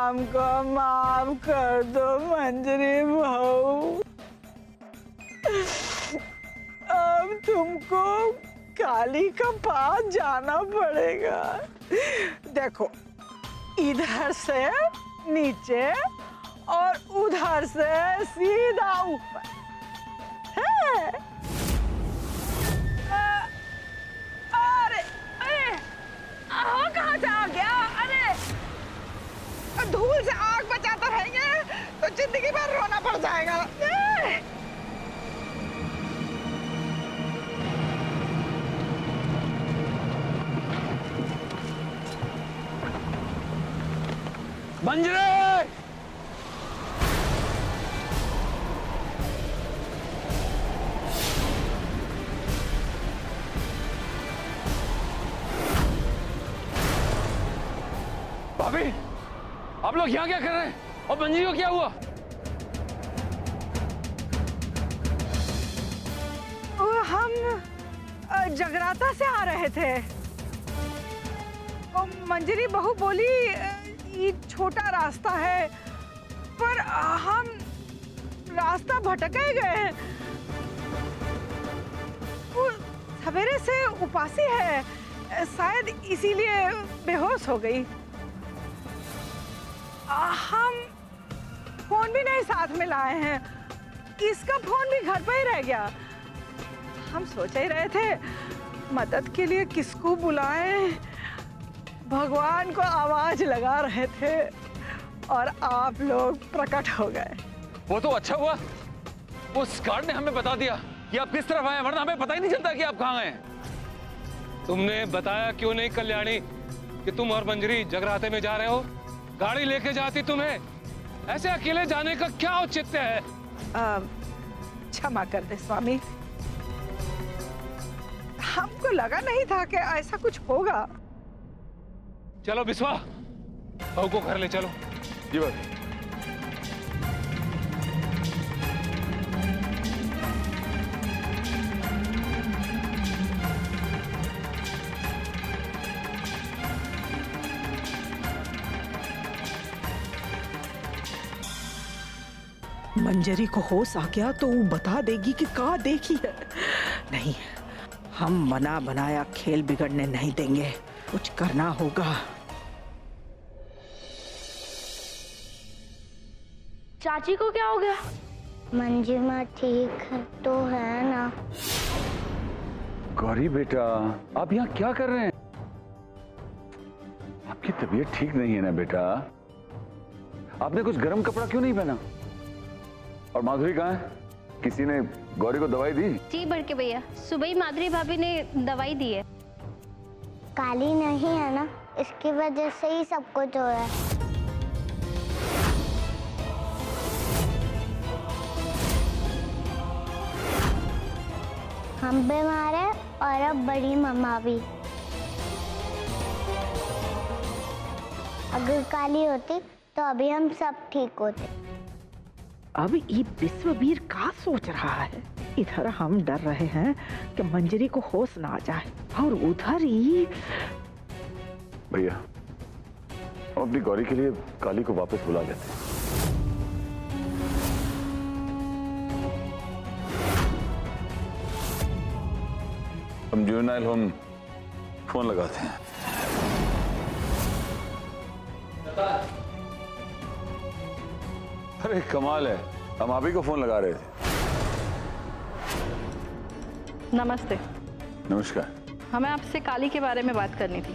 हमको माफ कर दो मंजरी बहू। अब तुमको काली का पास जाना पड़ेगा। देखो, इधर से नीचे और उधर से सीधा ऊपर है। अरे अरे कहाँ से आ गया? अरे धूल से आग बचाते रहेंगे तो जिंदगी भर रोना पड़ जाएगा। मंजरी! भाभी, आप लोग यहाँ क्या कर रहे हैं? और मंजरी को क्या हुआ? हम जगराता से आ रहे थे। और मंजरी बहू बोली ये छोटा रास्ता है, पर हम रास्ता भटक गए। वो सवेरे से उपासी है, शायद इसीलिए बेहोश हो गई। हम फोन भी नहीं साथ में लाए हैं, इसका फोन भी घर पे ही रह गया। हम सोच ही रहे थे मदद के लिए किसको बुलाएं, भगवान को आवाज लगा रहे थे और आप लोग प्रकट हो गए। वो तो अच्छा हुआ उस गार्ड ने हमें बता दिया कि आप किस तरफ आए, वरना हमें पता ही नहीं चलता कि आप कहाँ गए। तुमने बताया क्यों नहीं कल्याणी कि तुम और मंजरी जगराते में जा रहे हो? गाड़ी लेके जाती तुम्हें। ऐसे अकेले जाने का क्या औचित्य है? क्षमा कर दे स्वामी, हमको लगा नहीं था कि ऐसा कुछ होगा। चलो बिस्वा, बहू को घर ले चलो। जी बात। मंजरी को होश आ गया तो वो बता देगी कि कहाँ देखी है। नहीं, हम बना बनाया खेल बिगड़ने नहीं देंगे, कुछ करना होगा। चाची को क्या हो गया? मंजिमा ठीक है तो है ना? गौरी बेटा, आप यहाँ क्या कर रहे हैं? आपकी तबीयत ठीक नहीं है ना बेटा? आपने कुछ गर्म कपड़ा क्यों नहीं पहना? और माधुरी कहाँ है? किसी ने गौरी को दवाई दी? जी बड़के भैया, सुबह ही माधुरी भाभी ने दवाई दी है। काली नहीं है ना, इसकी वजह से ही सब कुछ हो रहा है। हम बीमार हैं और अब बड़ी मम्मा भी। अगर काली होती तो अभी हम सब ठीक होते। अब ये विश्ववीर का सोच रहा है? इधर हम डर रहे हैं कि मंजरी को होश ना आ जाए, और उधर ही भैया हम अपनी गौरी के लिए काली को वापस बुला लेते हैं। हम जुवेनाइल होम फोन लगाते हैं। अरे कमाल है, हम आप ही को फोन लगा रहे थे। नमस्ते। नमस्कार। हमें आपसे काली के बारे में बात करनी थी।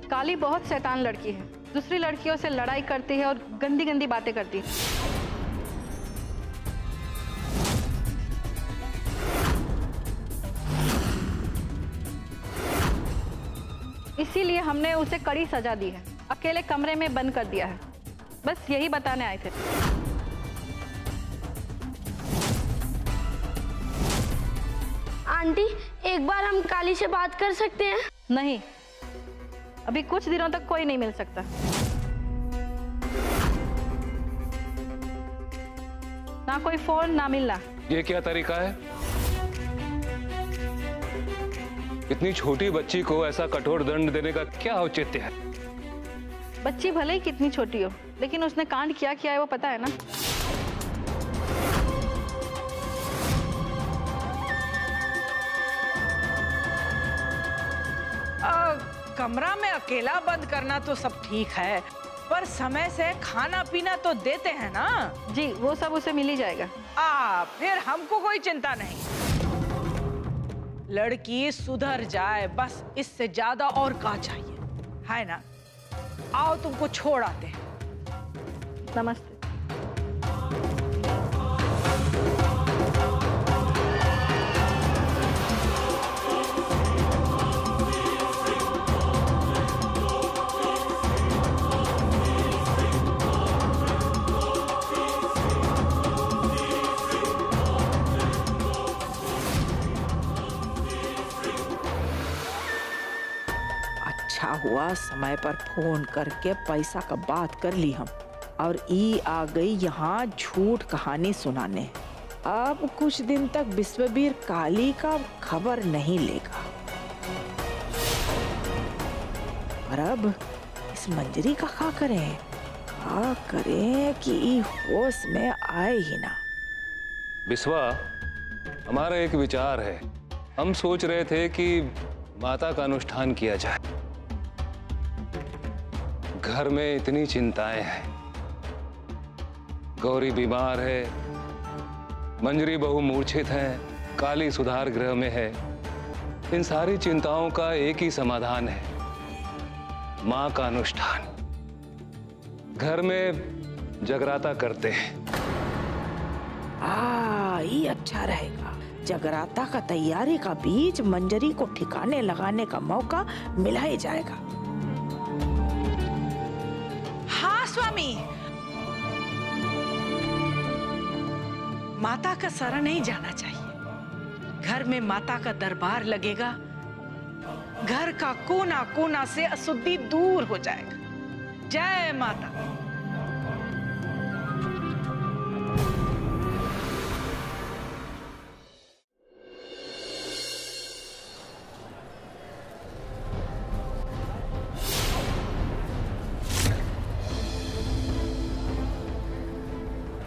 काली बहुत शैतान लड़की है, दूसरी लड़कियों से लड़ाई करती है और गंदी गंदी बातें करती है। इसीलिए हमने उसे कड़ी सजा दी है, अकेले कमरे में बंद कर दिया है। बस यही बताने आए थे। आंटी, एक बार हम काली से बात कर सकते हैं? नहीं, अभी कुछ दिनों तक कोई नहीं मिल सकता। ना कोई फोन, ना मिलना। ये क्या तरीका है? इतनी छोटी बच्ची को ऐसा कठोर दंड देने का क्या औचित्य है? बच्ची भले ही कितनी छोटी हो, लेकिन उसने कांड किया है वो पता है ना। कमरा में अकेला बंद करना तो सब ठीक है, पर समय से खाना पीना तो देते हैं ना। जी वो सब उसे मिल ही जाएगा। फिर हमको कोई चिंता नहीं। लड़की सुधर जाए, बस इससे ज्यादा और क्या चाहिए, है ना। आओ तुमको छोड़ आते हैं। नमस्ते। अच्छा हुआ समय पर फोन करके पैसा का बात कर ली हम, और ई आ गई यहाँ झूठ कहानी सुनाने। अब कुछ दिन तक विश्ववीर काली का खबर नहीं लेगा, और अब इस मंजरी का क्या करें कि ई होश में आए ही ना। बिस्वा, हमारा एक विचार है। हम सोच रहे थे कि माता का अनुष्ठान किया जाए। घर में इतनी चिंताएं हैं, गौरी बीमार है, मंजरी बहू मूर्छित है, काली सुधार गृह में है। इन सारी चिंताओं का एक ही समाधान है, मां का अनुष्ठान। घर में जगराता करते हैं। ये अच्छा रहेगा। जगराता का तैयारी का बीच मंजरी को ठिकाने लगाने का मौका मिला ही जाएगा। हाँ स्वामी, माता का सरा नहीं जाना चाहिए। घर में माता का दरबार लगेगा, घर का कोना कोना से अशुद्धि दूर हो जाएगा। जय माता।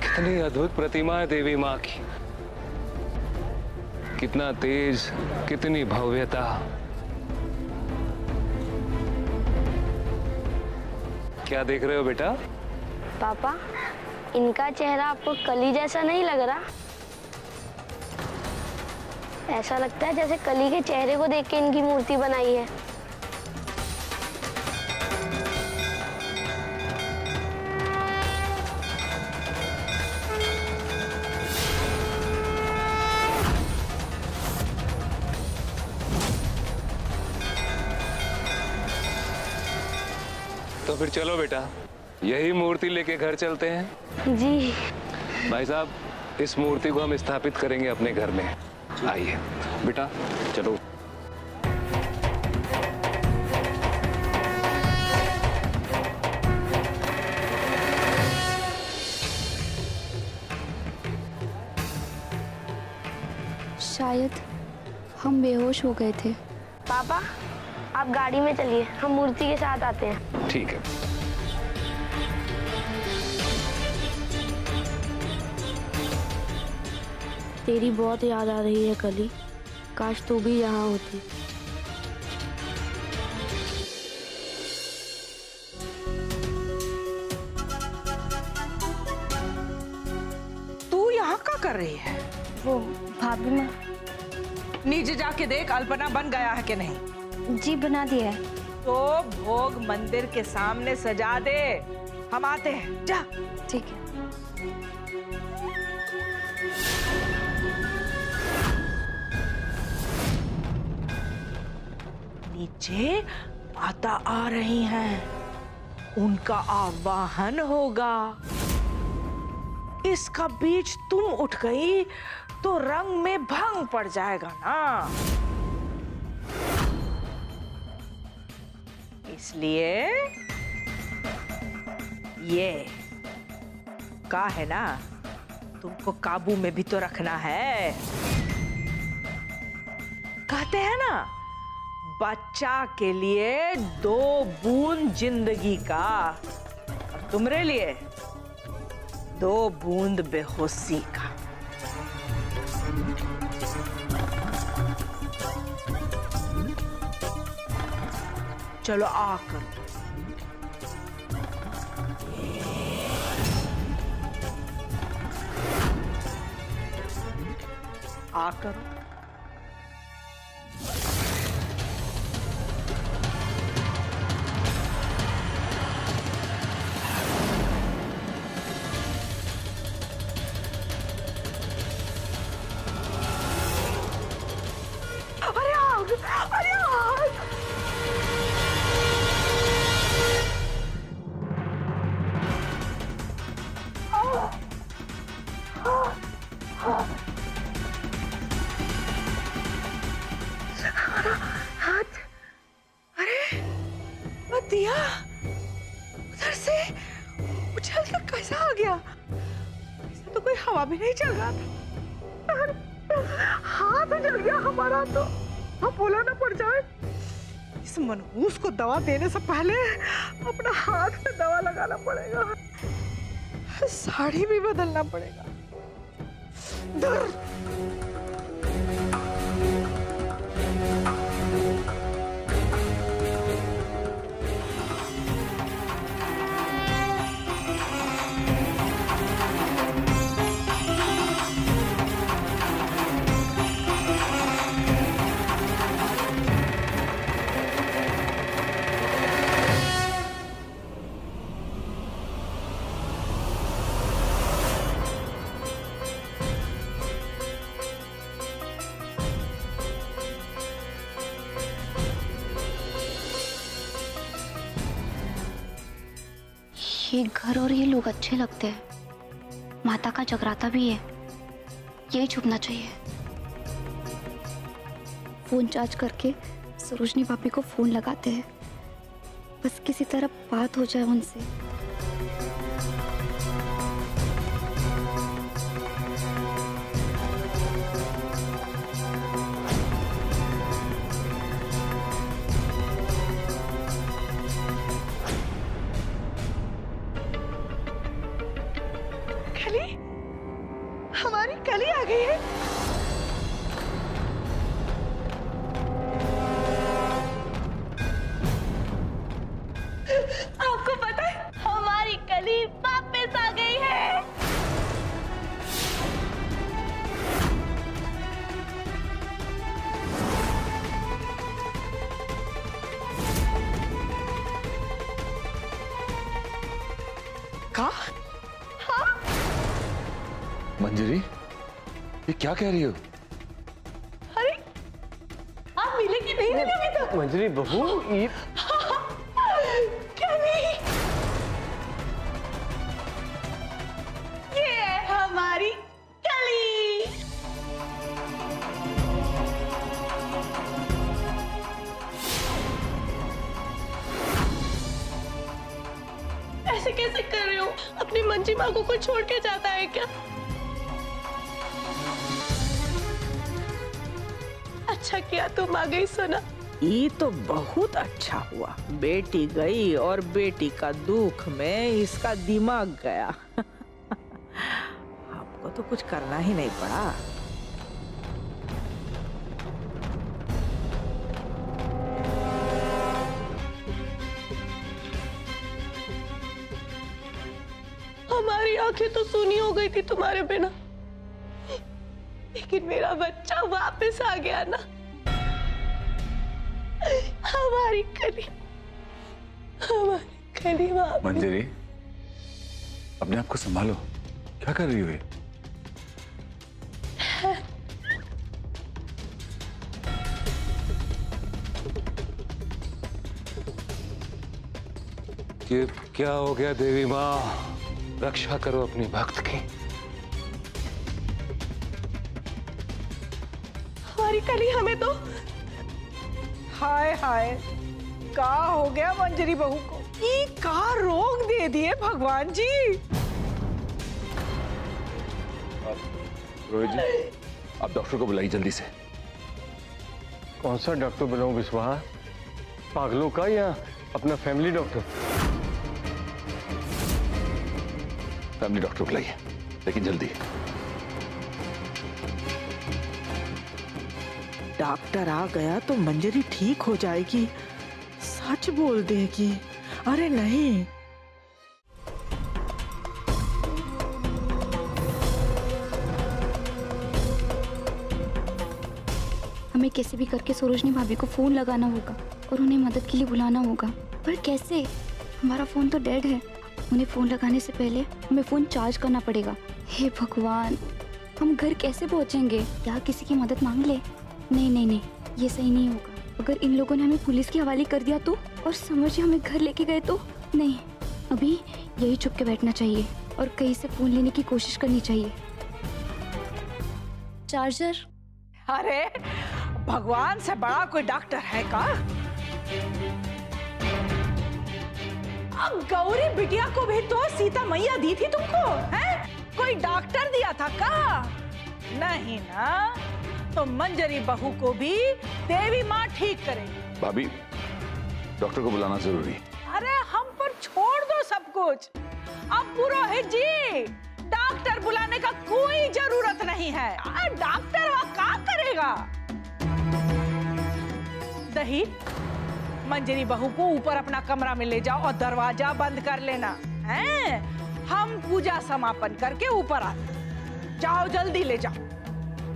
कितनी अद्भुत प्रतिमा है देवी माँ की, कितना तेज, कितनी भव्यता। क्या देख रहे हो बेटा? पापा, इनका चेहरा आपको कली जैसा नहीं लग रहा? ऐसा लगता है जैसे कली के चेहरे को देख के इनकी मूर्ति बनाई है। तो फिर चलो बेटा, यही मूर्ति लेके घर चलते हैं। जी भाई साहब, इस मूर्ति को हम स्थापित करेंगे अपने घर में। आइए बेटा, चलो। शायद हम बेहोश हो गए थे। पापा, आप गाड़ी में चलिए, हम मूर्ति के साथ आते हैं। ठीक है। तेरी बहुत याद आ रही है कली, काश तू भी यहाँ होती। तू यहाँ क्या कर रही है? वो भाभी माँ। नीचे जाके देख अल्पना बन गया है कि नहीं। जी बना दिया है। तो भोग मंदिर के सामने सजा दे, हम आते हैं। जा। ठीक है। नीचे माता आ रही हैं, उनका आवाहन होगा। इसका बीच तुम उठ गई तो रंग में भंग पड़ जाएगा ना। इसलिए ये का है ना, तुमको काबू में भी तो रखना है। कहते हैं ना, बच्चा के लिए 2 बूंद जिंदगी का, और तुम्हारे लिए 2 बूंद बेहोशी का। चलो आकर आकर अरे आग, अरे आग। हाथ, अरे दिया उधर से उछल कर कैसा आ गया? ऐसा तो कोई हवा भी नहीं चल रहा था। हाथ जल गया हमारा तो, हम बोला ना पड़ जाए। इस मनहूस को दवा देने से पहले अपना हाथ में दवा लगाना पड़ेगा, साड़ी भी बदलना पड़ेगा। दूर। ये घर और ये लोग अच्छे लगते हैं, माता का जगराता भी है, यही छुपना चाहिए। फोन चार्ज करके सरोजनी भाभी को फोन लगाते हैं, बस किसी तरह बात हो जाए उनसे। हमारी कली आ गई है। आपको पता है हमारी कली वापस आ गई है। कहा? मंजरी, ये क्या कह रही हो? अरे आप मिले कि नहीं मिले अभी तक? मंजरी बहू, ये क्या नहीं? ये है हमारी कली। ऐसे कैसे कर रहे हो? अपनी मंजी माँ को कोई छोड़ के जाता है क्या? अच्छा किया तुम आ गई सोना। ये तो बहुत अच्छा हुआ, बेटी गई और बेटी का दुख में इसका दिमाग गया। हमको तो कुछ करना ही नहीं पड़ा। हमारी आंखें तो सूनी हो गई थी तुम्हारे बिना, लेकिन मेरा बच्चा वापस आ गया ना। हमारी कली वापस। मंजरी, अपने आप को संभालो, क्या कर रही हो ये? ये क्या हो गया देवी माँ? रक्षा करो अपनी भक्त की। हमारी कली हमें तो। हाय हाय, का हो गया मंजरी बहू को? ये का रोग दे दिए भगवान जी। रोहित जी, आप डॉक्टर को बुलाइए जल्दी से। कौन सा डॉक्टर बनाऊं विश्वास? पागलों का या अपना फैमिली डॉक्टर? फैमिली डॉक्टर बुलाइए, लेकिन जल्दी। डॉक्टर आ गया तो मंजरी ठीक हो जाएगी, सच बोल देगी। अरे नहीं, हमें कैसे भी करके सरोजनी भाभी को फोन लगाना होगा और उन्हें मदद के लिए बुलाना होगा। पर कैसे? हमारा फोन तो डेड है। उन्हें फोन लगाने से पहले हमें फोन चार्ज करना पड़ेगा। हे भगवान, हम घर कैसे पहुंचेंगे? क्या किसी की मदद मांग ले? नहीं नहीं नहीं, ये सही नहीं होगा। अगर इन लोगों ने हमें पुलिस के हवाले कर दिया तो, और समझिए हमें घर लेके गए तो? नहीं, अभी यही छुप के बैठना चाहिए और कहीं से फोन लेने की कोशिश करनी चाहिए। चार्जर? अरे भगवान से बड़ा कोई डॉक्टर है का? अब गौरी बिटिया को भी तो सीता मैया दी थी तुमको, हैं? कोई डॉक्टर दिया था का? नहीं ना, तो मंजरी बहू को भी देवी माँ ठीक करेगी। भाभी, डॉक्टर को बुलाना जरूरी। अरे हम पर छोड़ दो सब कुछ। अब पुरोहित जी, डॉक्टर बुलाने का कोई जरूरत नहीं है। डॉक्टर वह क्या करेगा? दही, मंजरी बहू को ऊपर अपना कमरा में ले जाओ और दरवाजा बंद कर लेना, हैं? हम पूजा समापन करके ऊपर आते। जाओ जल्दी ले जाओ।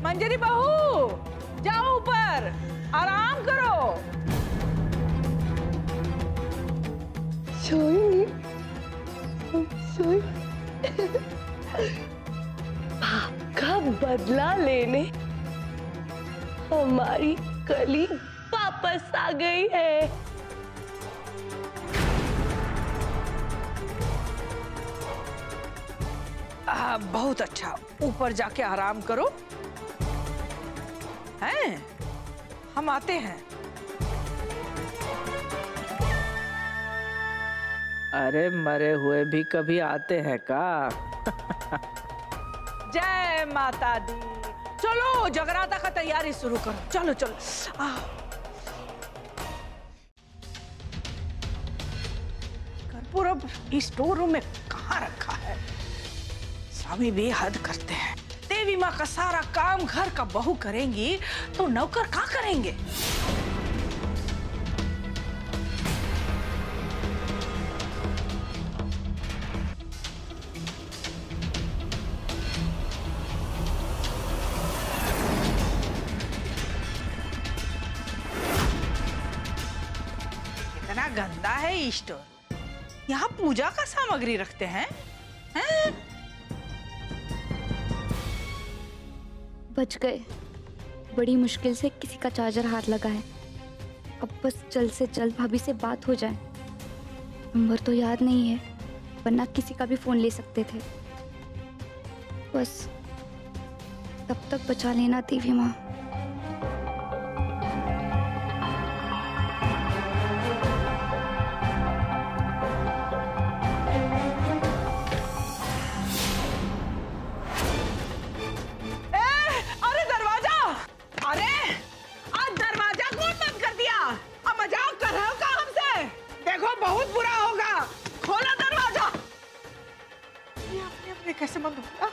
मंजरी बहू, जाओ ऊपर, आराम करो। का बदला लेने हमारी कली वापस आ गई है। बहुत अच्छा, ऊपर जाके आराम करो, हैं? हम आते हैं। अरे मरे हुए भी कभी आते हैं का? जय माता दी। चलो जगराता का तैयारी शुरू करो। चलो चलो। कर्पूर अब स्टोर रूम में कहाँ रखा है? स्वामी बेहद करते हैं। देवी माँ का सारा काम घर का बहू करेंगी तो नौकर क्या करेंगे? इतना गंदा है स्टोर। यहाँ पूजा का सामग्री रखते हैं, हैं? बच गए। बड़ी मुश्किल से किसी का चार्जर हाथ लगा है। अब बस जल्द से जल्द भाभी से बात हो जाए। नंबर तो याद नहीं है, वरना किसी का भी फोन ले सकते थे। बस तब तक बचा लेना देवी माँ। कैसे बंद हो?